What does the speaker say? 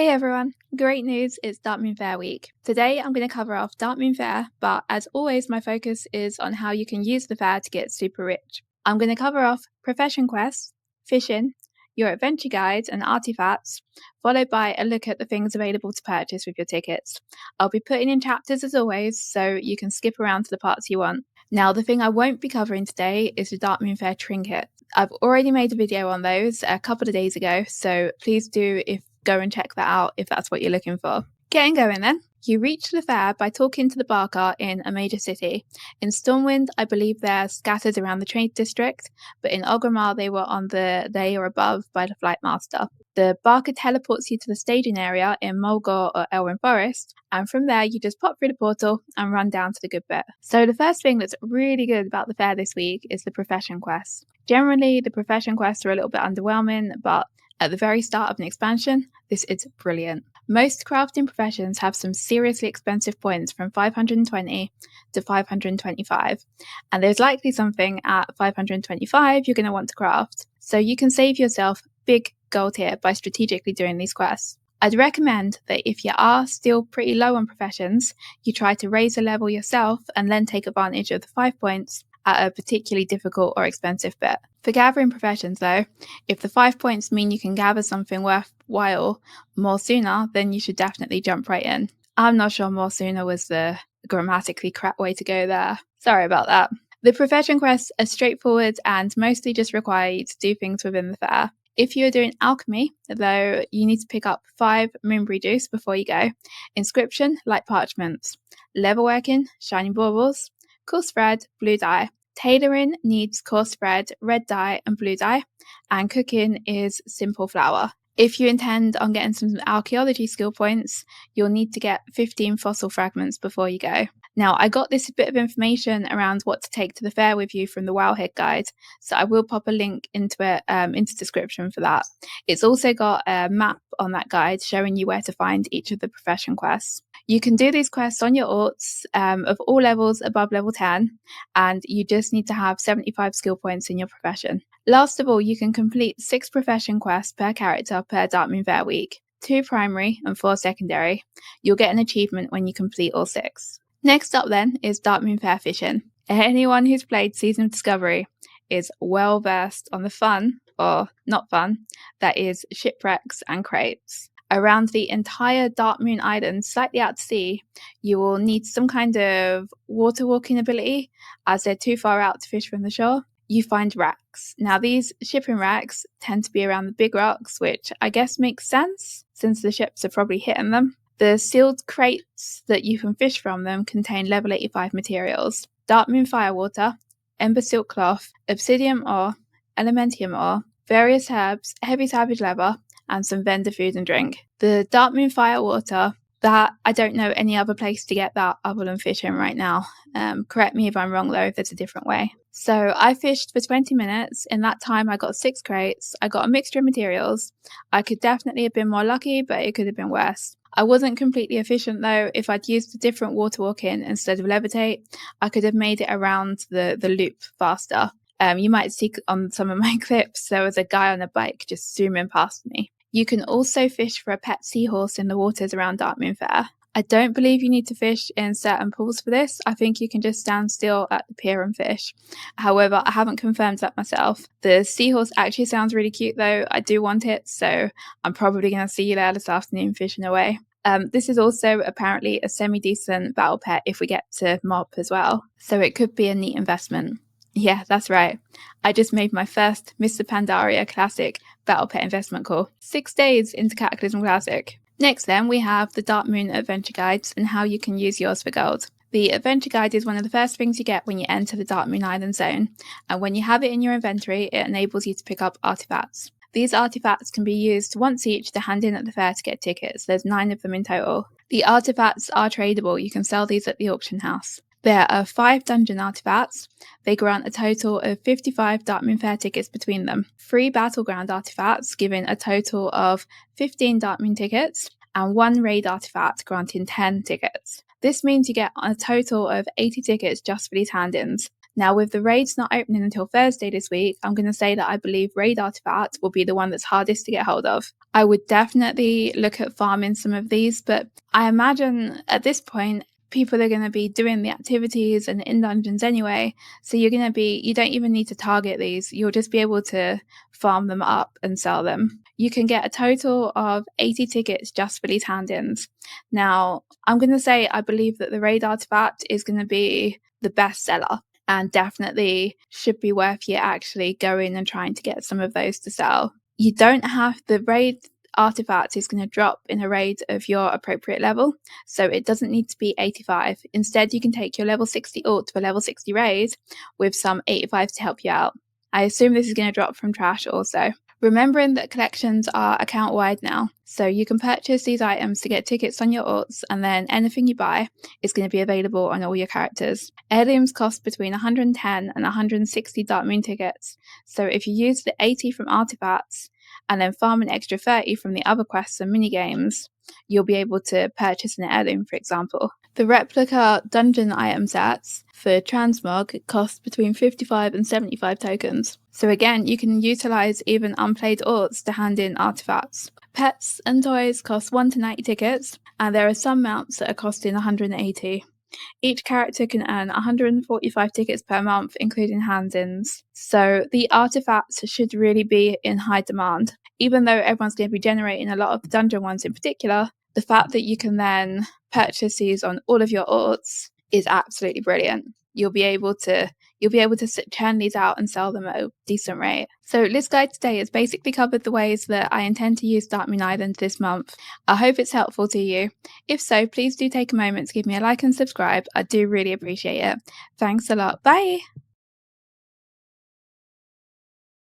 Hey everyone! Great news, it's Darkmoon Fair week. Today I'm going to cover off Darkmoon Fair, but as always my focus is on how you can use the fair to get super rich. I'm going to cover off profession quests, fishing, your adventure guides and artifacts, followed by a look at the things available to purchase with your tickets. I'll be putting in chapters as always, so you can skip around to the parts you want. Now the thing I won't be covering today is the Darkmoon Fair trinket. I've already made a video on those a couple of days ago, so please do go and check that out if that's what you're looking for. Getting going then. You reach the fair by talking to the bar cart in a major city. In Stormwind, I believe they're scattered around the trade district, but in Orgrimmar they are above by the flight master. The barker teleports you to the staging area in Mulgore or Elwyn Forest, and from there you just pop through the portal and run down to the good bit. So the first thing that's really good about the fair this week is the profession quests. Generally, the profession quests are a little bit underwhelming, but at the very start of an expansion, this is brilliant. Most crafting professions have some seriously expensive points from 520 to 525, and there's likely something at 525 you're going to want to craft, so you can save yourself big gold here by strategically doing these quests. I'd recommend that if you are still pretty low on professions, you try to raise a level yourself and then take advantage of the 5 points at a particularly difficult or expensive bit. For gathering professions though, if the 5 points mean you can gather something worthwhile more sooner, then you should definitely jump right in. I'm not sure more sooner was the grammatically crap way to go there. Sorry about that. The profession quests are straightforward and mostly just require you to do things within the fair. If you're doing alchemy, though, you need to pick up 5 moonberry juice before you go. Inscription, light parchments. Leatherworking, shining baubles. Coarse thread, blue dye. Tailoring needs coarse thread, red dye and blue dye, and cooking is simple flour. If you intend on getting some archaeology skill points, you'll need to get 15 fossil fragments before you go. Now, I got this bit of information around what to take to the fair with you from the Wowhead guide, so I will pop a link into it into the description for that. It's also got a map on that guide showing you where to find each of the profession quests. You can do these quests on your orts of all levels above level 10, and you just need to have 75 skill points in your profession. Last of all, you can complete 6 profession quests per character per Darkmoon Fair week, 2 primary and 4 secondary. You'll get an achievement when you complete all 6. Next up then is Darkmoon Fair fishing. Anyone who's played Season of Discovery is well versed on the fun, or not fun, that is shipwrecks and crates. Around the entire Darkmoon Island, slightly out to sea, you will need some kind of water walking ability, as they're too far out to fish from the shore. You find wrecks. Now these shipping wrecks tend to be around the big rocks, which I guess makes sense, since the ships are probably hitting them. The sealed crates that you can fish from them contain level 85 materials. Darkmoon firewater, ember silk cloth, obsidian ore, elementium ore, various herbs, heavy savage leather, and some vendor food and drink. The Darkmoon firewater, that I don't know any other place to get that other than fishing right now. Correct me if I'm wrong though, if there's a different way. So I fished for 20 minutes. In that time I got 6 crates. I got a mixture of materials. I could definitely have been more lucky, but it could have been worse. I wasn't completely efficient though. If I'd used a different water walking instead of levitate, I could have made it around the loop faster. You might see on some of my clips, there was a guy on a bike just zooming past me. You can also fish for a pet seahorse in the waters around Darkmoon Fair. I don't believe you need to fish in certain pools for this. I think you can just stand still at the pier and fish. However, I haven't confirmed that myself. The seahorse actually sounds really cute though. I do want it, so I'm probably going to see you there this afternoon fishing away. This is also apparently a semi-decent battle pet if we get to mob as well, so it could be a neat investment. Yeah, that's right. I just made my first Mr. Pandaria Classic Battle Pet investment call 6 days into Cataclysm Classic. Next then, we have the Darkmoon Adventure Guides and how you can use yours for gold. The Adventure Guide is one of the first things you get when you enter the Darkmoon Island zone, and when you have it in your inventory, it enables you to pick up artifacts. These artifacts can be used once each to hand in at the fair to get tickets. There's 9 of them in total. The artifacts are tradable. You can sell these at the auction house. There are 5 dungeon artifacts. They grant a total of 55 Darkmoon Fair tickets between them. 3 battleground artifacts, giving a total of 15 Darkmoon tickets, and 1 raid artifact, granting 10 tickets. This means you get a total of 80 tickets just for these hand-ins. Now, with the raids not opening until Thursday this week, I'm going to say that I believe raid artifact will be the one that's hardest to get hold of. I would definitely look at farming some of these, but I imagine at this point, people are going to be doing the activities and in dungeons anyway, so you don't even need to target these. You'll just be able to farm them up and sell them. You can get a total of 80 tickets just for these hand-ins. Now, I'm going to say I believe that the raid artifact is going to be the best seller and definitely should be worth you actually going and trying to get some of those to sell. You don't have the raid artifact is going to drop in a raid of your appropriate level, so it doesn't need to be 85. Instead, you can take your level 60 ult to a level 60 raid with some 85 to help you out. I assume this is going to drop from trash also. Remembering that collections are account wide now, so you can purchase these items to get tickets on your ults, and then anything you buy is going to be available on all your characters. Heirlooms cost between 110 and 160 Darkmoon tickets, so if you use the 80 from Artefacts and then farm an extra 30 from the other quests and minigames, you'll be able to purchase an heirloom, for example. The replica dungeon item sets for transmog cost between 55 and 75 tokens. So again, you can utilize even unplayed orcs to hand in artifacts. Pets and toys cost 1 to 90 tickets, and there are some mounts that are costing 180. Each character can earn 145 tickets per month, including hand-ins. So the artifacts should really be in high demand. Even though everyone's going to be generating a lot of dungeon ones in particular, the fact that you can then purchase these on all of your orcs is absolutely brilliant. You'll be able to churn these out and sell them at a decent rate. So this guide today has basically covered the ways that I intend to use Darkmoon Island this month. I hope it's helpful to you. If so, please do take a moment to give me a like and subscribe. I do really appreciate it. Thanks a lot. Bye!